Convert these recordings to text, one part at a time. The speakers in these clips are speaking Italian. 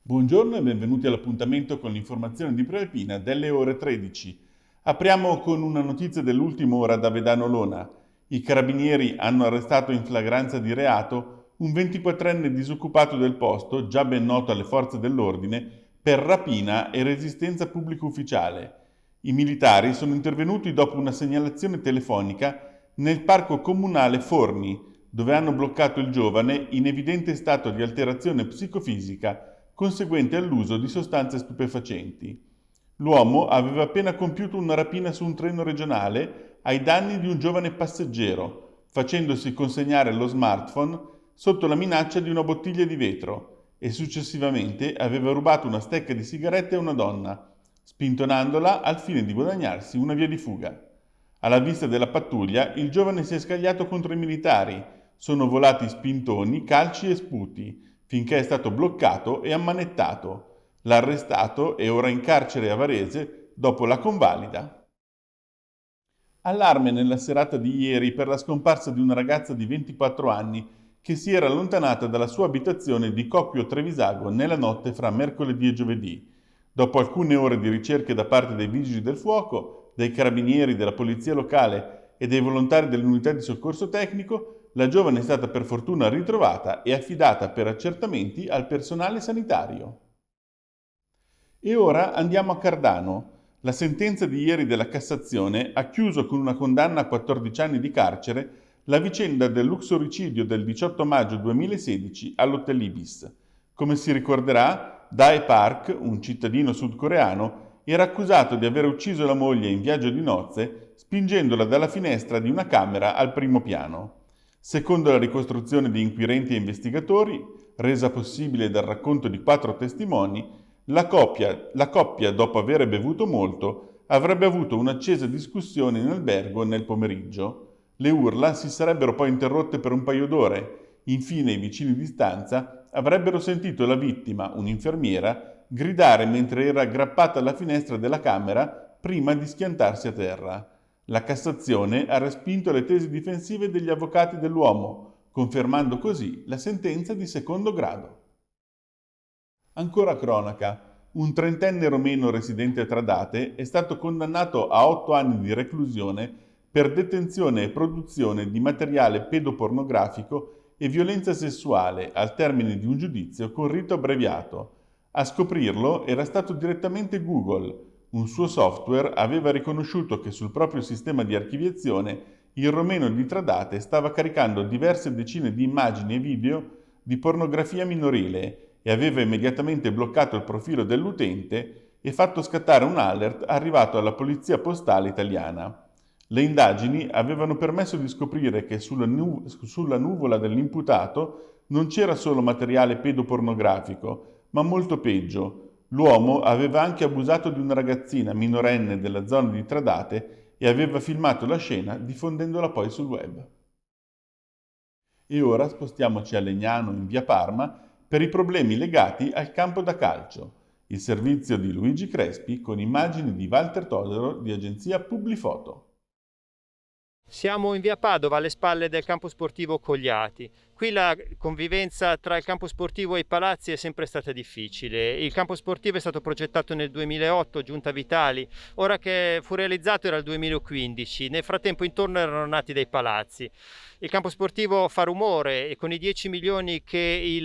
Buongiorno e benvenuti all'appuntamento con l'informazione di Proalpina delle ore 13. Apriamo con una notizia dell'ultima ora da Vedano Lona. I carabinieri hanno arrestato in flagranza di reato un 24enne disoccupato del posto, già ben noto alle forze dell'ordine, per rapina e resistenza pubblico ufficiale. I militari sono intervenuti dopo una segnalazione telefonica nel parco comunale Forni, dove hanno bloccato il giovane in evidente stato di alterazione psicofisica conseguente all'uso di sostanze stupefacenti. L'uomo aveva appena compiuto una rapina su un treno regionale ai danni di un giovane passeggero, facendosi consegnare lo smartphone sotto la minaccia di una bottiglia di vetro e successivamente aveva rubato una stecca di sigarette a una donna, spintonandola al fine di guadagnarsi una via di fuga. Alla vista della pattuglia, il giovane si è scagliato contro i militari. Sono volati spintoni, calci e sputi, finché è stato bloccato e ammanettato. L'ha arrestato e ora in carcere a Varese dopo la convalida. Allarme nella serata di ieri per la scomparsa di una ragazza di 24 anni che si era allontanata dalla sua abitazione di Cocchio Trevisago nella notte fra mercoledì e giovedì. Dopo alcune ore di ricerche da parte dei vigili del fuoco, dei carabinieri, della polizia locale e dei volontari dell'unità di soccorso tecnico, la giovane è stata per fortuna ritrovata e affidata per accertamenti al personale sanitario. E ora andiamo a Cardano. La sentenza di ieri della Cassazione ha chiuso con una condanna a 14 anni di carcere la vicenda del luxoricidio del 18 maggio 2016 all'Hotel Ibis. Come si ricorderà, Dae Park, un cittadino sudcoreano, era accusato di aver ucciso la moglie in viaggio di nozze spingendola dalla finestra di una camera al primo piano. Secondo la ricostruzione di inquirenti e investigatori, resa possibile dal racconto di 4 testimoni, la coppia, dopo aver bevuto molto, avrebbe avuto un'accesa discussione in albergo nel pomeriggio. Le urla si sarebbero poi interrotte per un paio d'ore. Infine i vicini di stanza avrebbero sentito la vittima, un'infermiera, gridare mentre era aggrappata alla finestra della camera prima di schiantarsi a terra. La Cassazione ha respinto le tesi difensive degli avvocati dell'uomo, confermando così la sentenza di secondo grado. Ancora cronaca. Un trentenne romeno residente a Tradate è stato condannato a 8 anni di reclusione per detenzione e produzione di materiale pedopornografico e violenza sessuale al termine di un giudizio con rito abbreviato. A scoprirlo era stato direttamente Google. Un suo software aveva riconosciuto che sul proprio sistema di archiviazione il romeno di Tradate stava caricando diverse decine di immagini e video di pornografia minorile e aveva immediatamente bloccato il profilo dell'utente e fatto scattare un alert arrivato alla polizia postale italiana. Le indagini avevano permesso di scoprire che sulla nuvola dell'imputato non c'era solo materiale pedopornografico, ma molto peggio. L'uomo aveva anche abusato di una ragazzina minorenne della zona di Tradate e aveva filmato la scena diffondendola poi sul web. E ora spostiamoci a Legnano in via Parma per i problemi legati al campo da calcio. Il servizio di Luigi Crespi con immagini di Walter Todoro di agenzia Publifoto. Siamo in via Padova, alle spalle del campo sportivo Cogliati. Qui la convivenza tra il campo sportivo e i palazzi è sempre stata difficile. Il campo sportivo è stato progettato nel 2008, Giunta Vitali. Ora che fu realizzato era il 2015. Nel frattempo intorno erano nati dei palazzi. Il campo sportivo fa rumore e con i 10 milioni che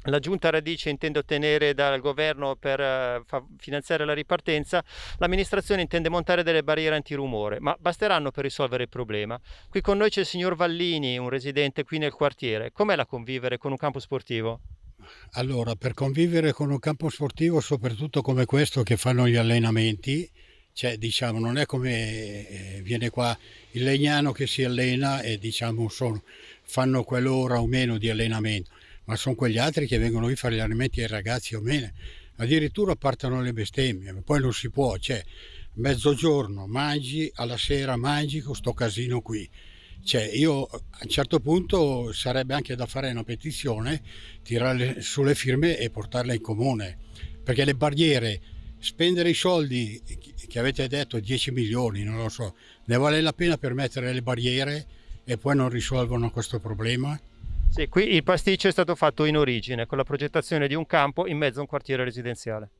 la Giunta Radice intende ottenere dal governo per finanziare la ripartenza, l'amministrazione intende montare delle barriere antirumore, ma basteranno per risolvere il problema. Qui con noi c'è il signor Vallini, un residente qui nel quartiere. Com'è la convivere con un campo sportivo? Allora, per convivere con un campo sportivo, soprattutto come questo che fanno gli allenamenti, cioè diciamo non è come viene qua il Legnano che si allena e diciamo fanno quell'ora o meno di allenamento, ma sono quegli altri che vengono qui a fare gli allenamenti ai ragazzi o meno. Addirittura partono le bestemmie, ma poi non si può, cioè mezzogiorno mangi, alla sera mangi con sto casino qui. Cioè io a un certo punto sarebbe anche da fare una petizione, tirare sulle firme e portarle in comune, perché le barriere, spendere i soldi che avete detto 10 milioni, non lo so, ne vale la pena per mettere le barriere e poi non risolvono questo problema? Sì, qui il pasticcio è stato fatto in origine, con la progettazione di un campo in mezzo a un quartiere residenziale.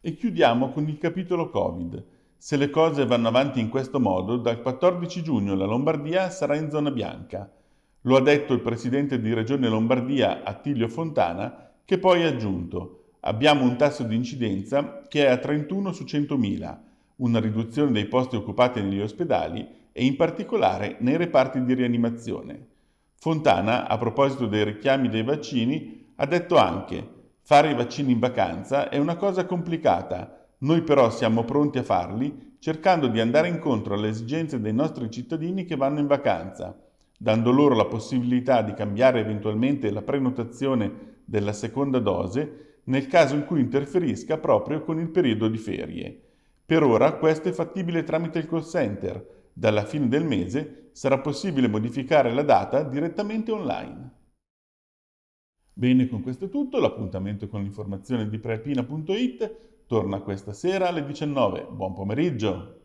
E chiudiamo con il capitolo Covid. Se le cose vanno avanti in questo modo, dal 14 giugno la Lombardia sarà in zona bianca. Lo ha detto il presidente di Regione Lombardia, Attilio Fontana, che poi ha aggiunto: abbiamo un tasso di incidenza che è a 31 su 100.000, una riduzione dei posti occupati negli ospedali e in particolare nei reparti di rianimazione. Fontana, a proposito dei richiami dei vaccini, ha detto anche: fare i vaccini in vacanza è una cosa complicata, noi però siamo pronti a farli, cercando di andare incontro alle esigenze dei nostri cittadini che vanno in vacanza, dando loro la possibilità di cambiare eventualmente la prenotazione della seconda dose nel caso in cui interferisca proprio con il periodo di ferie. Per ora questo è fattibile tramite il call center. Dalla fine del mese sarà possibile modificare la data direttamente online. Bene, con questo è tutto. L'appuntamento con l'informazione di prealpina.it torna questa sera alle 19. Buon pomeriggio!